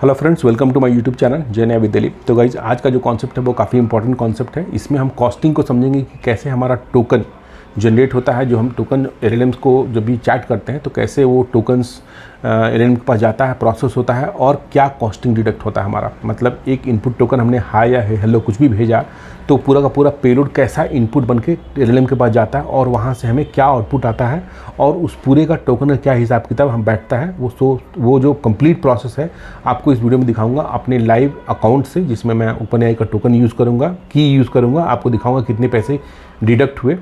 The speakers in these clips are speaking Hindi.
Hello friends, welcome to my YouTube channel Jai Nyay with Dilip. तो गाइज आज का जो कॉन्सेप्ट है वो काफ़ी इंपॉर्टेंट कॉन्सेप्ट है। इसमें हम कॉस्टिंग को समझेंगे कि कैसे हमारा टोकन जनरेट होता है। जो हम टोकन एलएलएम्स को जब भी चैट करते हैं तो कैसे वो टोकन्स एलएलएम के पास जाता है, प्रोसेस होता है और क्या कॉस्टिंग डिडक्ट होता है हमारा। मतलब एक इनपुट टोकन हमने हाय या हेलो कुछ भी भेजा तो पूरा का पूरा पेलोड कैसा इनपुट बन के एलएलएम के पास जाता है और वहाँ से हमें क्या आउटपुट आता है और उस पूरे का टोकन का क्या हिसाब किताब हम बैठता है वो जो कंप्लीट प्रोसेस है आपको इस वीडियो में दिखाऊंगा अपने लाइव अकाउंट से, जिसमें मैं ओपनएआई का टोकन यूज़ करूँगा, की यूज़ करूँगा। आपको दिखाऊंगा कितने पैसे डिडक्ट हुए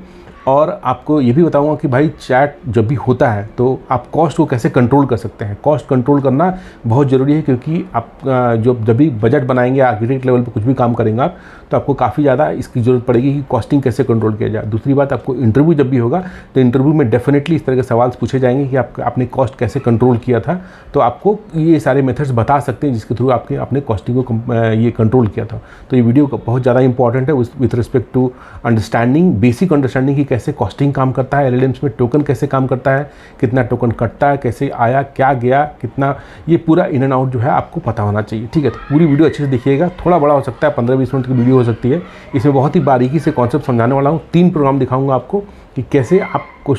और आपको ये भी बताऊंगा कि भाई चैट जब भी होता है तो आप कॉस्ट को कैसे कंट्रोल कर सकते हैं। कॉस्ट कंट्रोल करना बहुत ज़रूरी है क्योंकि आप जब भी बजट बनाएंगे, आर्किटेक्ट लेवल पे कुछ भी काम करेंगे आप, तो आपको काफ़ी ज़्यादा इसकी ज़रूरत पड़ेगी कि कॉस्टिंग कैसे कंट्रोल किया जाए। दूसरी बात, आपको इंटरव्यू जब भी होगा तो इंटरव्यू में डेफिनेटली इस तरह के सवाल पूछे जाएंगे कि आपने कॉस्ट कैसे कंट्रोल किया था, तो आपको ये सारे मेथड्स बता सकते हैं जिसके थ्रू आपने कॉस्टिंग को ये कंट्रोल किया था। तो ये वीडियो बहुत ज़्यादा इंपॉर्टेंट है with respect to understanding, basic understanding की कैसे कॉस्टिंग काम करता है, एलएलएम्स में टोकन कैसे काम करता है, कितना टोकन कटता है, कैसे आया, क्या गया, कितना, ये पूरा इन एंड आउट जो है आपको पता होना चाहिए। ठीक है, तो पूरी वीडियो अच्छे से देखिएगा। थोड़ा बड़ा हो सकता है, 15-20 मिनट की वीडियो हो सकती है। इसमें बहुत ही बारीकी से कॉन्सेप्ट समझाने वाला हूँ। 3 प्रोग्राम दिखाऊंगा आपको कि कैसे आपको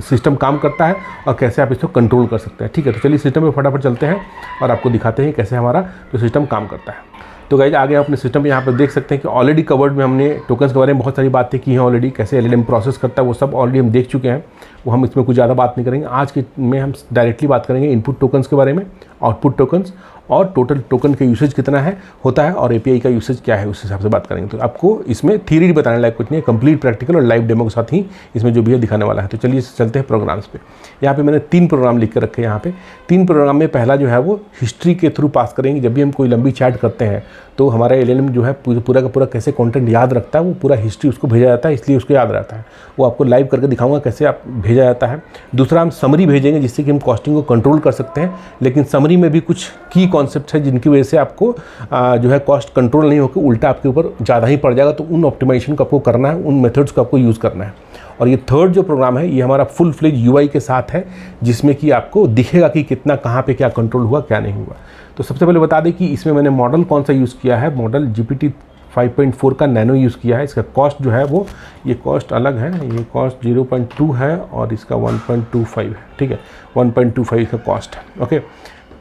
सिस्टम काम करता है और कैसे आप इसको कंट्रोल कर सकते हैं। ठीक है, तो चलिए सिस्टम में फटाफट चलते हैं और आपको दिखाते हैं कैसे हमारा जो सिस्टम काम करता है। तो गाइज आगे अपने सिस्टम में यहाँ पर देख सकते हैं कि ऑलरेडी कवर्ड में हमने टोकन्स के बारे में बहुत सारी बातें की हैं ऑलरेडी, कैसे एलएलएम प्रोसेस करता है वो सब ऑलरेडी हम देख चुके हैं। वो हम इसमें कुछ ज़्यादा बात नहीं करेंगे। आज के में हम डायरेक्टली बात करेंगे इनपुट टोकन्स के बारे में, आउटपुट टोकन्स और टोटल टोकन का यूसेज कितना है होता है और एपीआई का यूसेज क्या है, उस हिसाब से बात करेंगे। तो आपको इसमें थ्योरी बताने लायक कुछ नहीं है, कंप्लीट प्रैक्टिकल और लाइव डेमो के साथ ही इसमें जो भी है दिखाने वाला है। तो चलिए चलते हैं प्रोग्राम्स पे। यहाँ पे मैंने 3 प्रोग्राम लिख के रखे हैं। यहाँ पे 3 प्रोग्राम में पहला जो है वो हिस्ट्री के थ्रू पास करेंगे। जब भी हम कोई लंबी चैट करते हैं तो हमारा एलएलएम जो है पूरा का पूरा कैसे कंटेंट याद रखता है, वो पूरा हिस्ट्री उसको भेजा जाता है, इसलिए उसको याद रहता है। वो आपको लाइव करके दिखाऊंगा कैसे आप भेजा जाता है। दूसरा, हम समरी भेजेंगे जिससे कि हम कॉस्टिंग को कंट्रोल कर सकते हैं, लेकिन समरी में भी कुछ की कॉन्सेप्ट है जिनकी वजह से आपको जो है कॉस्ट कंट्रोल नहीं होकर उल्टा आपके ऊपर ज़्यादा ही पड़ जाएगा। तो उन ऑप्टिमाइजेशन को आपको करना है, उन मेथड्स को आपको यूज़ करना है। और ये थर्ड जो प्रोग्राम है ये हमारा फुल फ्लेज यूआई के साथ है, जिसमें कि आपको दिखेगा कि कितना कहाँ पे क्या कंट्रोल हुआ, क्या नहीं हुआ। तो सबसे पहले बता दें कि इसमें मैंने मॉडल कौन सा यूज़ किया है। मॉडल GPT 5.4 का नैनो यूज़ किया है। इसका कॉस्ट जो है वो, ये कॉस्ट अलग है, ये कॉस्ट 0.2 है और इसका 1.25 है। ठीक है, 1.25 इसका कॉस्ट है। ओके,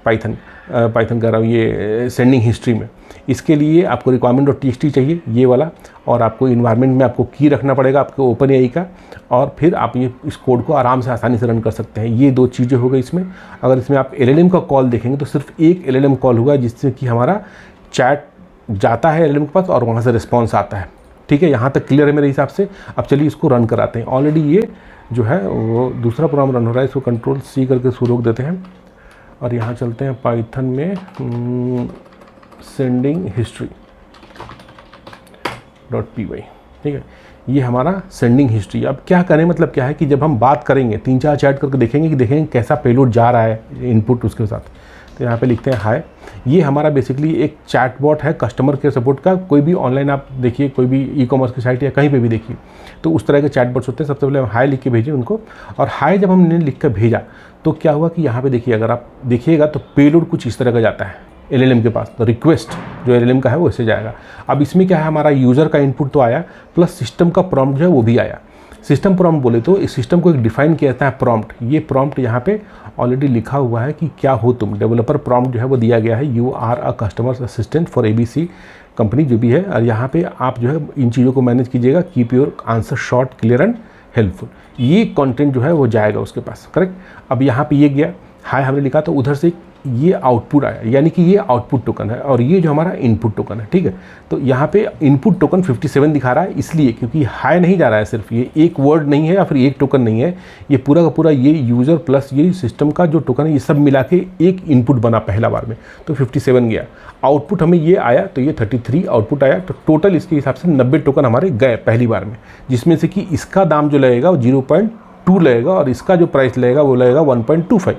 पाइथन कर रहा हूँ ये सेंडिंग हिस्ट्री में। इसके लिए आपको requirement.txt चाहिए ये वाला, और आपको इन्वायरमेंट में आपको की रखना पड़ेगा आपको ओपनएआई का, और फिर आप ये इस कोड को आराम से आसानी से रन कर सकते हैं। ये 2 चीज़ें हो गई इसमें। अगर इसमें आप एलएलएम का कॉल देखेंगे तो सिर्फ एक एलएलएम कॉल हुआ जिससे कि हमारा चैट जाता है एलएलएम के पास और वहाँ से रिस्पॉन्स आता है। ठीक है, यहाँ तक क्लियर है मेरे हिसाब से। अब चलिए इसको रन कराते हैं। ऑलरेडी ये जो है वो दूसरा प्रोग्राम रन हो रहा है, इसको Ctrl+C करके इसको रोक देते हैं और यहाँ चलते हैं पाइथन में सेंडिंग हिस्ट्री .py। ठीक है, ये हमारा सेंडिंग हिस्ट्री। अब क्या करें, मतलब क्या है कि जब हम बात करेंगे 3-4 चैट करके देखेंगे कैसा पेलोड जा रहा है इनपुट उसके साथ। तो यहाँ पे लिखते हैं हाय। ये हमारा बेसिकली एक चैट बॉट है कस्टमर केयर सपोर्ट का। कोई भी ऑनलाइन आप देखिए, कोई भी ई-कॉमर्स की साइट या कहीं पे भी देखिए तो उस तरह के चैट बॉट्स होते हैं। सबसे पहले हम हाय लिख के भेजें उनको, और हाय जब हमने लिख कर भेजा तो क्या हुआ कि यहाँ पे देखिए, अगर आप देखिएगा तो पेलोड कुछ इस तरह का जाता है एलएलएम के पास। तो रिक्वेस्ट जो एलएलएम का है वो इससे जाएगा। अब इसमें क्या है, हमारा यूज़र का इनपुट तो आया प्लस सिस्टम का प्रॉम्प्ट जो है वो भी आया। सिस्टम प्रॉम्प्ट बोले तो इस सिस्टम को एक डिफाइन किया जाता है प्रॉम्प्ट। ये प्रॉम्प्ट यहाँ पे ऑलरेडी लिखा हुआ है कि क्या हो तुम। डेवलपर प्रॉम्प्ट जो है वो दिया गया है, you are a customer assistant for ABC company जो भी है। और यहाँ पे आप जो है इन चीज़ों को मैनेज कीजिएगा। Keep your answer short, clear and helpful. ये कंटेंट जो है वो जाएगा उसके पास। करेक्ट। अब यहाँ पे ये गया, हाय हमने लिखा तो उधर से ये आउटपुट आया, यानी कि ये आउटपुट टोकन है और ये जो हमारा इनपुट टोकन है। ठीक है, तो यहाँ पे इनपुट टोकन 57 दिखा रहा है, इसलिए क्योंकि हाई नहीं जा रहा है, सिर्फ ये एक वर्ड नहीं है या फिर एक टोकन नहीं है, ये पूरा का पूरा ये यूज़र प्लस ये सिस्टम का जो टोकन है ये सब मिला के एक इनपुट बना पहला बार में। तो 57 गया। आउटपुट हमें ये आया तो ये 33 आउटपुट आया। तो टोटल इसके हिसाब से 90 टोकन हमारे गए पहली बार में, जिसमें से कि इसका दाम जो लगेगा वो 0.2 लगेगा और इसका जो प्राइस लगेगा वो लगेगा 1.25।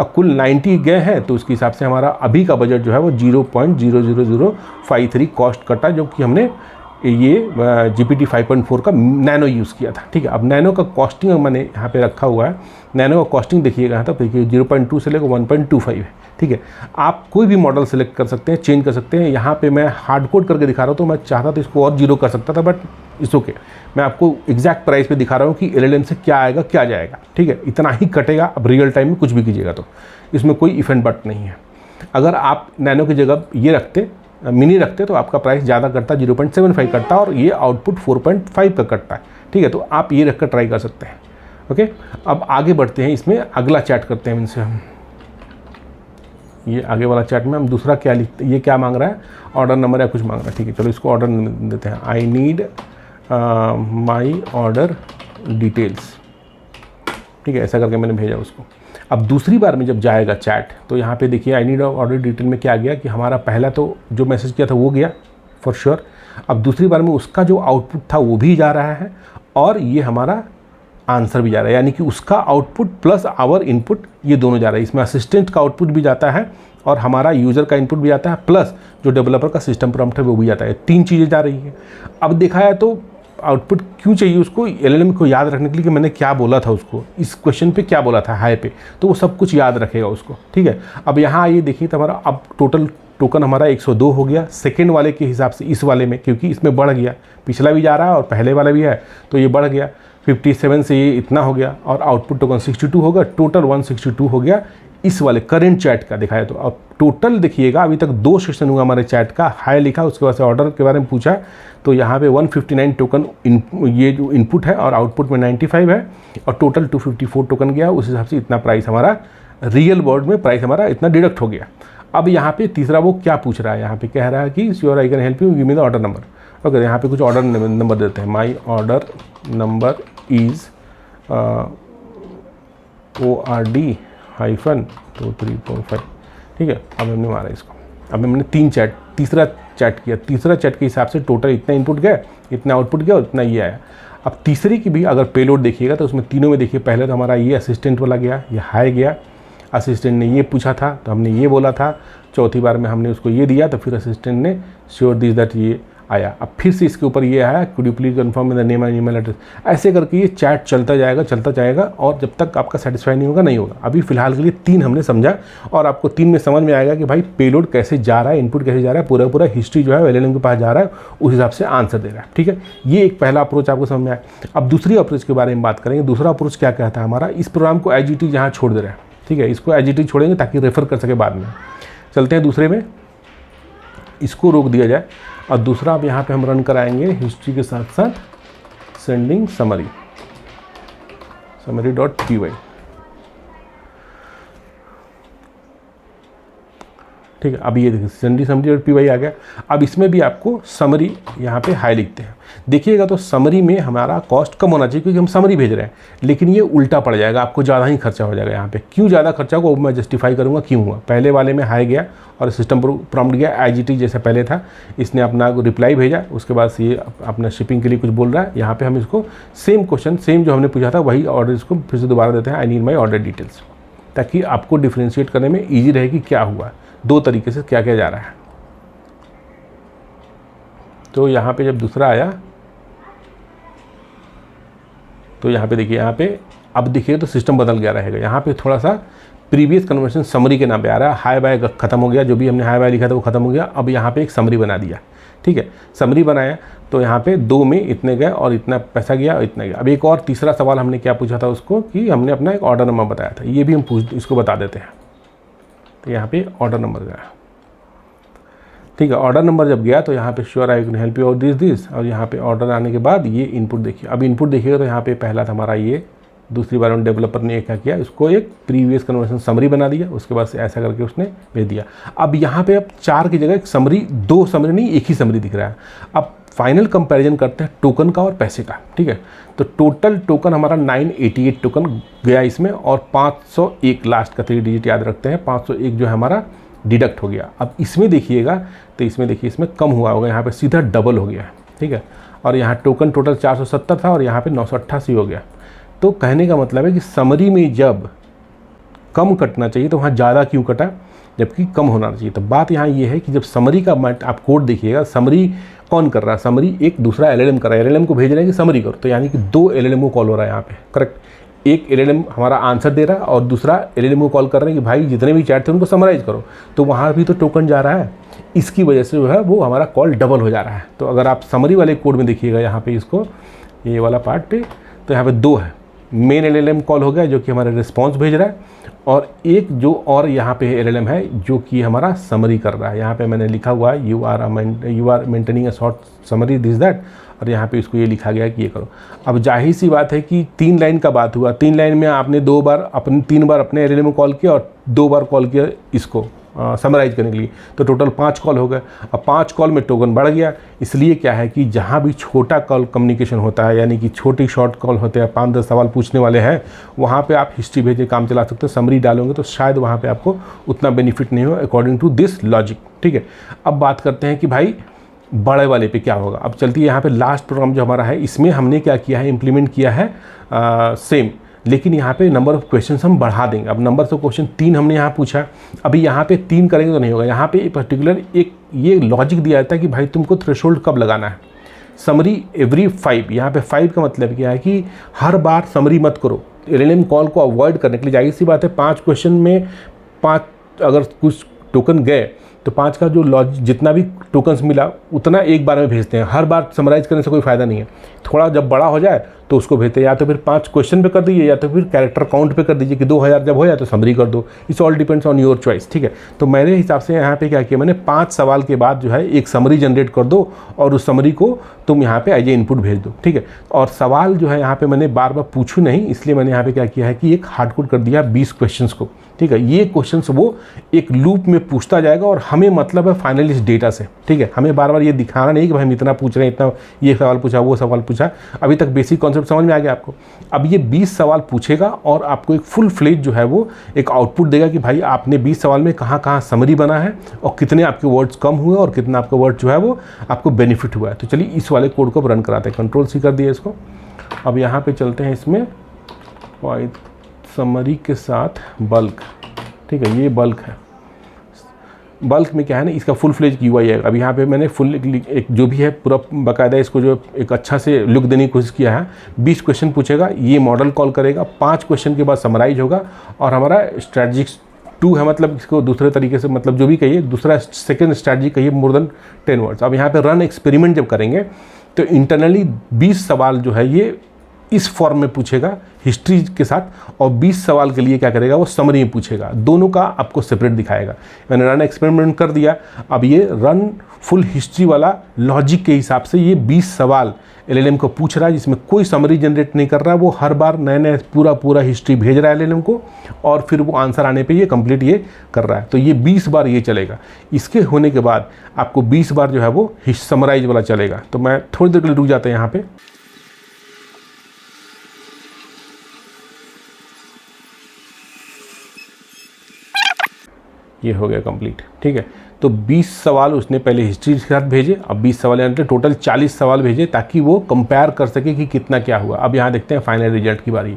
अब कुल 90 गए हैं तो उसके हिसाब से हमारा अभी का बजट जो है वो 0.00053 कॉस्ट कटा, जो कि हमने ये GPT 5.4 का नैनो यूज़ किया था। ठीक है, अब नैनो का कॉस्टिंग मैंने यहाँ पे रखा हुआ है। नैनो का कॉस्टिंग देखिएगा यहाँ तक, देखिए 0.2 से लेकर 1.25 है। ठीक है, आप कोई भी मॉडल सेलेक्ट कर सकते हैं, चेंज कर सकते हैं। यहाँ पे मैं हार्ड कोड करके दिखा रहा हूँ, तो मैं चाहता तो इसको और जीरो कर सकता था, बट इट्स ओके। मैं आपको एग्जैक्ट प्राइस पे दिखा रहा हूँ कि LLM से क्या आएगा क्या जाएगा। ठीक है, इतना ही कटेगा। अब रियल टाइम में कुछ भी कीजिएगा तो इसमें कोई इफ एंड बट नहीं है। अगर आप नैनो की जगह ये रखते, मिनी रखते, तो आपका प्राइस ज़्यादा करता, 0.75 कटता, और ये आउटपुट 4.5 का कटता है। ठीक है, तो आप ये रख कर ट्राई कर सकते हैं। ओके, अब आगे बढ़ते हैं, इसमें अगला चैट करते हैं इनसे हम। ये आगे वाला चैट में हम दूसरा क्या लिखते हैं, ये क्या मांग रहा है, ऑर्डर नंबर या कुछ मांग रहा है। ठीक है, चलो इसको ऑर्डर देते हैं। I need my order details. ठीक है, ऐसा करके मैंने भेजा उसको। अब दूसरी बार में जब जाएगा चैट, तो यहाँ पे देखिए आई नीड ऑर्डर डिटेल में क्या गया कि हमारा पहला तो जो मैसेज किया था वो गया फॉर श्योर। अब दूसरी बार में उसका जो आउटपुट था वो भी जा रहा है, और ये हमारा आंसर भी जा रहा है, यानी कि उसका आउटपुट प्लस आवर इनपुट, ये दोनों जा रहा है। इसमें असिस्टेंट का आउटपुट भी जाता है और हमारा यूज़र का इनपुट भी जाता है, प्लस जो डेवलपर का सिस्टम प्रॉम्प्ट है वो भी जाता है। 3 चीज़ें जा रही हैं। अब देखा है तो आउटपुट क्यों चाहिए उसको, LLM को याद रखने के लिए कि मैंने क्या बोला था उसको, इस क्वेश्चन पे क्या बोला था हाई पे, तो वो सब कुछ याद रखेगा उसको। ठीक है, अब यहाँ आइए देखिए तो हमारा अब टोटल टोकन हमारा 102 हो गया सेकेंड वाले के हिसाब से। इस वाले में क्योंकि इसमें बढ़ गया, पिछला भी जा रहा है और पहले वाला भी है, तो ये बढ़ गया 57 से ये इतना हो गया, और आउटपुट टोकन 62 होगा, टोटल 162 हो गया इस वाले करंट चैट का दिखाया। तो अब टोटल देखिएगा, अभी तक 2 सेशन हुआ हमारे चैट का। हाई लिखा, उसके बाद से ऑर्डर के बारे में पूछा, तो यहाँ पे 159 टोकन ये जो इनपुट है, और आउटपुट में 95 है, और टोटल 254 टोकन गया। उस हिसाब से इतना प्राइस हमारा रियल वर्ल्ड में प्राइस हमारा इतना डिडक्ट हो गया। अब यहाँ पे तीसरा वो क्या पूछ रहा है, यहाँ पे कह रहा है कि sure I can help you, give me the order number. Okay, यहाँ पे कुछ ऑर्डर नंबर देते हैं। My order number is ORD-2345। ठीक है, अब हमने मारा इसको। अब हमने तीसरा चैट किया। तीसरा चैट के हिसाब से टोटल इतना इनपुट गया, इतना आउटपुट गया और इतना ये आया। अब तीसरी की भी अगर पेलोड देखिएगा तो उसमें तीनों में देखिए, पहले तो हमारा ये असिस्टेंट वाला गया, ये हाई गया, असिस्टेंट ने ये पूछा था तो हमने ये बोला था। चौथी बार में हमने उसको ये दिया, तो फिर असिस्टेंट ने श्योर दिस दैट ये आया। अब फिर से इसके ऊपर ये आया, could you please confirm the name and email address. ऐसे करके ये चैट चलता जाएगा, और जब तक आपका सेटिस्फाई नहीं होगा नहीं होगा। अभी फिलहाल के लिए 3 हमने समझा, और आपको 3 में समझ में आएगा कि भाई पेलोड कैसे जा रहा है, इनपुट कैसे जा रहा है, पूरा हिस्ट्री जो है LLM के पास जा रहा है, उस हिसाब से आंसर दे रहा है। ठीक है, ये एक पहला अप्रोच आपको समझ में आया। अब दूसरी अप्रोच के बारे में बात करेंगे। दूसरा अप्रोच क्या कहता है हमारा, इस प्रोग्राम को एज इट इज यहाँ छोड़ दे रहा है। ठीक है, इसको एज इट इज छोड़ेंगे ताकि रेफर कर सके बाद में। चलते हैं दूसरे में, इसको रोक दिया जाए, और दूसरा अब यहाँ पे हम रन कराएंगे हिस्ट्री के साथ साथ सेंडिंग समरी.py। ठीक है, अब ये देखिए सेंडिंग समरी.py आ गया। अब इसमें भी आपको समरी यहाँ पे हाई लिखते हैं। देखिएगा तो समरी में हमारा कॉस्ट कम होना चाहिए क्योंकि हम समरी भेज रहे हैं, लेकिन ये उल्टा पड़ जाएगा, आपको ज़्यादा ही खर्चा हो जाएगा। यहाँ पे क्यों ज़्यादा खर्चा होगा वो मैं जस्टिफाई करूँगा क्यों हुआ। पहले वाले में हाई गया और सिस्टम प्रॉम्प्ट गया IGT जैसे पहले था, इसने अपना रिप्लाई भेजा, उसके बाद ये अपना शिपिंग के लिए कुछ बोल रहा है। यहाँ पर हम इसको सेम क्वेश्चन, सेम जो हमने पूछा था वही ऑर्डर, इसको फिर से दोबारा देते हैं, I need my order details, ताकि आपको डिफ्रेंशिएट करने में ईजी रहे कि क्या हुआ, 2 तरीके से क्या क्या जा रहा है। तो यहाँ पे जब दूसरा आया तो यहाँ पे देखिए, यहाँ पे अब देखिए तो सिस्टम बदल गया रहेगा। यहाँ पे थोड़ा सा प्रीवियस कन्वर्सेशन समरी के नाम पे आ रहा है। हाई बाय खत्म हो गया, जो भी हमने हाई बाय लिखा था वो खत्म हो गया। अब यहाँ पे एक समरी बना दिया। ठीक है, समरी बनाया तो यहाँ पे 2 में इतने गए और इतना पैसा गया और इतना गया। अब एक और तीसरा सवाल हमने क्या पूछा था उसको, कि हमने अपना एक ऑर्डर नंबर बताया था, ये भी हम इसको बता देते हैं। तो यहाँ पे ऑर्डर नंबर गया। ठीक है, ऑर्डर नंबर जब गया तो यहाँ पे sure I can help you out this, और यहाँ पे ऑर्डर आने के बाद ये इनपुट देखिए। अब इनपुट देखिएगा तो यहाँ पे पहला था हमारा ये, दूसरी बार में डेवलपर ने क्या किया, इसको एक प्रीवियस कन्वर्सेशन समरी बना दिया, उसके बाद से ऐसा करके उसने भेज दिया। अब यहाँ पे अब 4 की जगह एक समरी, 2 समरी नहीं, एक ही समरी दिख रहा है। अब फाइनल कंपैरिजन करते हैं टोकन का और पैसे का। ठीक है, तो टोटल टोकन हमारा 988 टोकन गया इसमें, और 501 लास्ट का 3 डिजिट याद रखते हैं, 501 जो है हमारा डिडक्ट हो गया। अब इसमें देखिएगा तो इसमें देखिए इसमें कम हुआ होगा, यहाँ पे सीधा डबल हो गया। ठीक है, और यहाँ टोकन टोटल 470 था और यहाँ पे 988 हो गया। तो कहने का मतलब है कि समरी में जब कम कटना चाहिए तो वहाँ ज़्यादा क्यों कटा, जबकि कम होना चाहिए। तो बात यहाँ ये है कि जब समरी का आप कोड देखिएगा, समरी कौन कर रहा है समरी, एक दूसरा एलएलएम कर रहा है, एलएलएम को भेज रहे हैं कि समरी करो, तो यानी कि दो एलएलएम को कॉल हो रहा है यहाँ पे, करेक्ट। एक एलएलएम हमारा आंसर दे रहा है और दूसरा एलएलएम को कॉल कर रहे हैं कि भाई जितने भी चैट थे उनको समराइज करो, तो वहाँ भी तो टोकन जा रहा है, इसकी वजह से जो है वो हमारा कॉल डबल हो जा रहा है। तो अगर आप समरी वाले कोड में देखिएगा यहाँ पे इसको, ये वाला पार्ट पे, तो यहाँ पे दो है, मेन एलएलएम कॉल हो गया जो कि हमारा रिस्पॉन्स भेज रहा है, और एक जो और यहाँ पे एलएलएम है जो कि हमारा समरी कर रहा है। यहाँ पे मैंने लिखा हुआ है you are maintaining a short summary this that, और यहाँ पे इसको ये लिखा गया कि ये करो। अब जाहिर सी बात है कि 3 लाइन का बात हुआ, 3 लाइन में आपने 3 बार अपने एलएलएम को कॉल किया और 2 बार कॉल किया इसको समराइज करने के लिए, तो टोटल 5 कॉल हो गए। अब 5 कॉल में टोकन बढ़ गया, इसलिए क्या है कि जहाँ भी छोटा कॉल कम्युनिकेशन होता है, यानी कि छोटी शॉर्ट कॉल होते हैं, 5-10 सवाल पूछने वाले हैं, वहाँ पे आप हिस्ट्री भेजे काम चला सकते हो। समरी डालोगे तो शायद वहाँ पे आपको उतना बेनिफिट नहीं हो अकॉर्डिंग टू दिस लॉजिक, ठीक है। अब बात करते हैं कि भाई बड़े वाले पे क्या होगा। अब चलती है यहाँ पे लास्ट प्रोग्राम जो हमारा है, इसमें हमने क्या किया है, इम्प्लीमेंट किया है सेम, लेकिन यहाँ पे नंबर ऑफ़ क्वेश्चन हम बढ़ा देंगे। अब नंबर ऑफ क्वेश्चन 3 हमने यहाँ पूछा, अभी यहाँ पे 3 करेंगे तो नहीं होगा। यहाँ पे पर्टिकुलर एक ये लॉजिक दिया जाता है कि भाई तुमको थ्रेशोल्ड कब लगाना है। समरी एवरी 5, यहाँ पे 5 का मतलब क्या है कि हर बार समरी मत करो, एलएलएम कॉल को अवॉइड करने के लिए। जाहिर सी बात है 5 क्वेश्चन में 5 अगर कुछ टोकन गए तो 5 का जो जितना भी टोकन्स मिला उतना एक बार में भेजते हैं। हर बार समराइज़ करने से कोई फ़ायदा नहीं है, थोड़ा जब बड़ा हो जाए तो उसको भेजते हैं, या तो फिर 5 क्वेश्चन पे कर दीजिए या तो फिर कैरेक्टर काउंट पे कर दीजिए कि 2000 जब हो जाए तो समरी कर दो। It's all depends on your choice, ठीक है। तो मेरे हिसाब से यहाँ पे क्या किया मैंने, 5 सवाल के बाद जो है एक समरी जनरेट कर दो और उस समरी को तुम यहाँ पे एज ए इनपुट भेज दो, ठीक है। और सवाल जो है यहाँ पे मैंने बार बार पूछूँ नहीं, इसलिए मैंने यहाँ पे क्या किया है कि एक हार्ड कोड कर दिया 20 क्वेश्चन को, ठीक है। ये क्वेश्चंस वो एक लूप में पूछता जाएगा और हमें मतलब है फाइनल इस डेटा से, ठीक है। हमें बार बार ये दिखाना नहीं कि भाई हम इतना पूछ रहे हैं, इतना ये सवाल पूछा वो सवाल पूछा। अभी तक बेसिक कॉन्सेप्ट समझ में आ गया आपको। अब ये 20 सवाल पूछेगा और आपको एक फुल फ्लेज जो है वो एक आउटपुट देगा कि भाई आपने 20 सवाल में कहाँ कहाँ समरी बना है और कितने आपके वर्ड्स कम हुए और कितना आपका वर्ड जो है वो आपको बेनिफिट हुआ है। तो चलिए इस वाले कोड को रन कराते हैं। कंट्रोल-C कर दिया इसको। अब यहाँ पे चलते हैं इसमें समरी के साथ बल्क, ठीक है। ये बल्क है, बल्क में क्या है ना, इसका फुल फ्लेज UI है। अब यहाँ पे मैंने फुल एक जो भी है पूरा बाकायदा इसको जो एक अच्छा से लुक देने की कोशिश किया है। 20 क्वेश्चन पूछेगा, ये मॉडल कॉल करेगा, 5 क्वेश्चन के बाद समराइज होगा और हमारा स्ट्रैटेजिक 2 है, मतलब इसको दूसरे तरीके से मतलब जो भी कहिए, दूसरा सेकेंड स्ट्रैटेजी कहिए, मोर देन 10 वर्ड्स। अब यहाँ पे रन एक्सपेरिमेंट जब करेंगे तो इंटरनली 20 सवाल जो है ये इस फॉर्म में पूछेगा हिस्ट्री के साथ, और 20 सवाल के लिए क्या करेगा वो समरी में पूछेगा। दोनों का आपको सेपरेट दिखाएगा। मैंने रन एक्सपेरिमेंट कर दिया। अब ये रन फुल हिस्ट्री वाला लॉजिक के हिसाब से ये 20 सवाल एलएलएम को पूछ रहा है, जिसमें कोई समरी जनरेट नहीं कर रहा है। वो हर बार नए नए पूरा हिस्ट्री भेज रहा है एलएलएम को, और फिर वो आंसर आने पे ये कंप्लीट ये कर रहा है। तो ये 20 बार ये चलेगा। इसके होने के बाद आपको 20 बार जो है वो समराइज वाला चलेगा। तो मैं थोड़ी देर के लिए रुक जाता है यहाँ पे। ये हो गया कंप्लीट, ठीक है। तो 20 सवाल उसने पहले हिस्ट्री के साथ भेजे, अब 20 सवाल यानी टोटल 40 सवाल भेजे ताकि वो कंपेयर कर सके कि कितना क्या हुआ। अब यहाँ देखते हैं फाइनल रिजल्ट की बारी।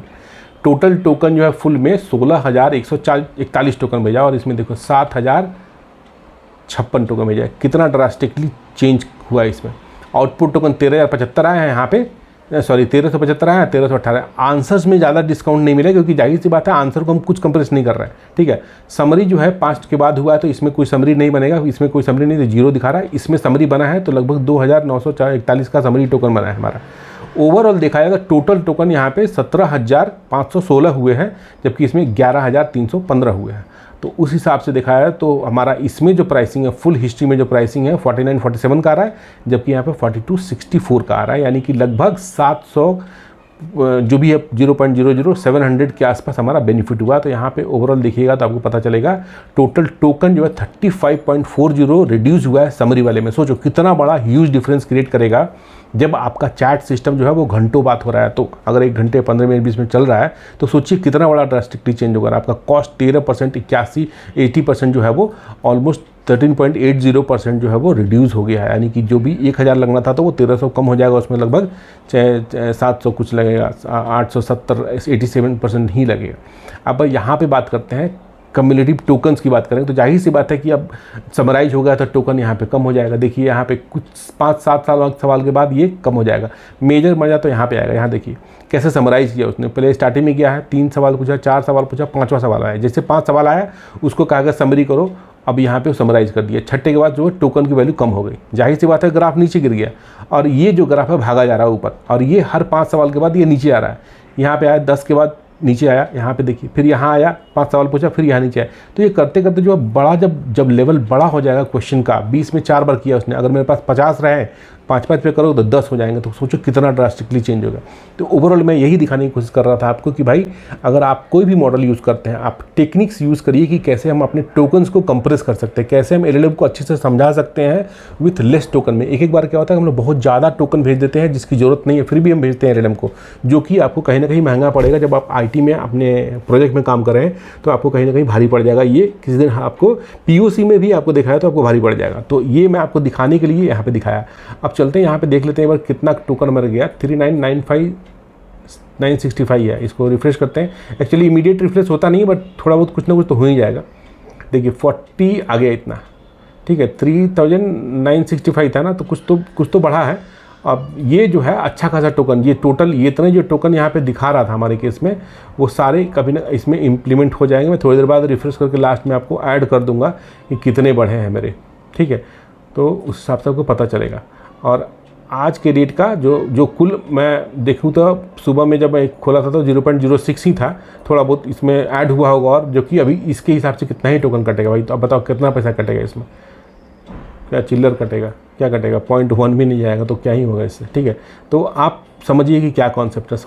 टोटल टोकन जो है फुल में 16,141 टोकन भेजा, और इसमें देखो 7,056 टोकन भेजा। कितना ड्रास्टिकली चेंज हुआ है इसमें। आउटपुट टोकन 13,075 आए हैं यहाँ पे, सॉरी 1375 आया, 1318। आंसर्स में ज़्यादा डिस्काउंट नहीं मिला क्योंकि जाहिर सी बात है आंसर को हम कुछ कंप्रेस नहीं कर रहे हैं, ठीक है। समरी जो है 5 के बाद हुआ है तो इसमें कोई समरी नहीं बनेगा, इसमें कोई समरी नहीं, तो 0 दिखा रहा है। इसमें समरी बना है तो लगभग 2,941 का समरी टोकन बना है हमारा। ओवरऑल देखा जाएगा टोटल टोकन यहाँ पे 17,516 हुए हैं, जबकि इसमें 11,315 हुए हैं। तो उस हिसाब से देखा है तो हमारा इसमें जो प्राइसिंग है, फुल हिस्ट्री में जो प्राइसिंग है 4947 का आ रहा है, जबकि यहाँ पे 4264 का आ रहा है। यानी कि लगभग 700 जो भी है 0.00700 के आसपास हमारा बेनिफिट हुआ। तो यहाँ पे ओवरऑल देखिएगा तो आपको पता चलेगा टोटल टोकन जो है 35.40 रिड्यूस हुआ है समरी वाले में। सोचो कितना बड़ा ह्यूज डिफरेंस क्रिएट करेगा जब आपका चैट सिस्टम जो है वो घंटों बात हो रहा है। तो अगर 1 घंटे 15 मिनट 20 मिनट चल रहा है तो सोचिए कितना बड़ा ड्रास्टिकली चेंज होगा। आपका कॉस्ट 13%, 80% जो है वो ऑलमोस्ट 13.80% जो है वो रिड्यूस हो गया है। यानी कि जो भी 1000 लगना था तो वो 1300 कम हो जाएगा, उसमें लगभग 700 कुछ लगेगा, 870 87% ही लगेगा। अब यहाँ पे बात करते हैं कम्युलेटिव टोकन्स की बात करें तो जाहिर सी बात है कि अब समराइज हो गया तो टोकन यहाँ पे कम हो जाएगा। देखिए यहाँ पे कुछ 5-7 सवाल के बाद ये कम हो जाएगा। मेजर मजा तो यहाँ पे आएगा। यहाँ देखिए कैसे समराइज़ किया उसने। पहले स्टार्टिंग में किया है 3 सवाल पूछा, 4 सवाल पूछा, 5वां सवाल आया। जैसे 5 सवाल आया उसको कहा गया समरी करो, अब यहाँ पे समराइज़ कर दिया। छठे के बाद जो है टोकन की वैल्यू कम हो गई। जाहिर सी बात है ग्राफ नीचे गिर गया और ये जो ग्राफ है भागा जा रहा है ऊपर, और ये हर 5 सवाल के बाद ये नीचे आ रहा है। यहाँ पे आया 10 के बाद नीचे आया, यहाँ पे देखिए फिर यहाँ आया, 5 सवाल पूछा, फिर यहाँ नीचे आया। तो ये करते करते जो बड़ा जब लेवल बड़ा हो जाएगा क्वेश्चन का, 20 में 4 बार किया उसने, अगर मेरे पास 50 रहे 5-5 पे करो तो 10 हो जाएंगे, तो सोचो कितना ड्रास्टिकली चेंज होगा। तो ओवरऑल मैं यही दिखाने की कोशिश कर रहा था आपको कि भाई अगर आप कोई भी मॉडल यूज़ करते हैं, आप टेक्निक्स यूज़ करिए कि कैसे हम अपने टोकन्स को कंप्रेस कर सकते हैं, कैसे हम एलएलएम को अच्छे से समझा सकते हैं विथ लेस टोकन में। एक बार क्या होता है हम लोग बहुत ज़्यादा टोकन भेज देते हैं जिसकी ज़रूरत नहीं है, फिर भी हम भेजते हैं एलएलएम को, जो कि आपको कहीं ना कहीं महंगा पड़ेगा। जब आप आईटी में अपने प्रोजेक्ट में काम कर रहे हैं तो आपको कहीं ना कहीं भारी पड़ जाएगा। ये किसी दिन आपको पीओसी में भी आपको दिखाया तो आपको भारी पड़ जाएगा। तो ये मैं आपको दिखाने के लिए यहाँ पे दिखाया। अब चलते हैं यहाँ पे देख लेते हैं एक बार कितना टोकन मर गया। 3995965 है। इसको रिफ्रेश करते हैं। एक्चुअली इमीडिएट रिफ्रेश होता नहीं है बट थोड़ा बहुत कुछ ना कुछ तो हो ही जाएगा। देखिए 40 आ गया इतना, ठीक है। 3965 था ना, तो कुछ तो बढ़ा है। अब ये जो है अच्छा खासा टोकन, ये टोटल ये इतने जो टोकन यहाँ पे दिखा रहा था हमारे केस में, वो सारे कभी ना इसमें इम्प्लीमेंट हो जाएंगे। मैं थोड़ी देर बाद रिफ्रेश करके लास्ट में आपको ऐड कर दूंगा कि कितने बढ़े हैं मेरे, ठीक है। तो उस हिसाब से आपको पता चलेगा। और आज के डेट का जो कुल मैं देखूँ तो सुबह में जब मैं खोला था तो 0.06 ही था, थोड़ा बहुत इसमें ऐड हुआ होगा, और जो कि अभी इसके हिसाब से कितना ही टोकन कटेगा भाई। तो अब बताओ कितना पैसा कटेगा इसमें, क्या चिल्लर कटेगा, क्या कटेगा, 0.1 भी नहीं जाएगा, तो क्या ही होगा इससे, ठीक है। तो आप समझिए कि क्या कॉन्सेप्ट है।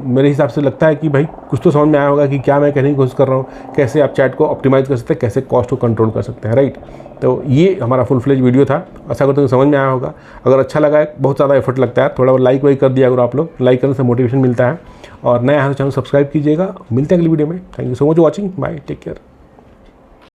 मेरे हिसाब से लगता है कि भाई कुछ तो समझ में आया होगा कि क्या मैं कहने की कोशिश कर रहा हूँ, कैसे आप चैट को ऑप्टिमाइज़ कर सकते हैं, कैसे कॉस्ट को कंट्रोल कर सकते हैं, राइट। तो ये हमारा फुल फ्लेज वीडियो था। आशा करता हूँ समझ में आया होगा। अगर अच्छा लगा है, बहुत ज़्यादा एफर्ट लगता है, थोड़ा लाइक वाइक कर दिया अगर आप लोग, लाइक करने से मोटिवेशन मिलता है। और नया है तो चैनल सब्सक्राइब कीजिएगा। मिलते हैं अगली वीडियो में। Thank you so much watching, bye, take care.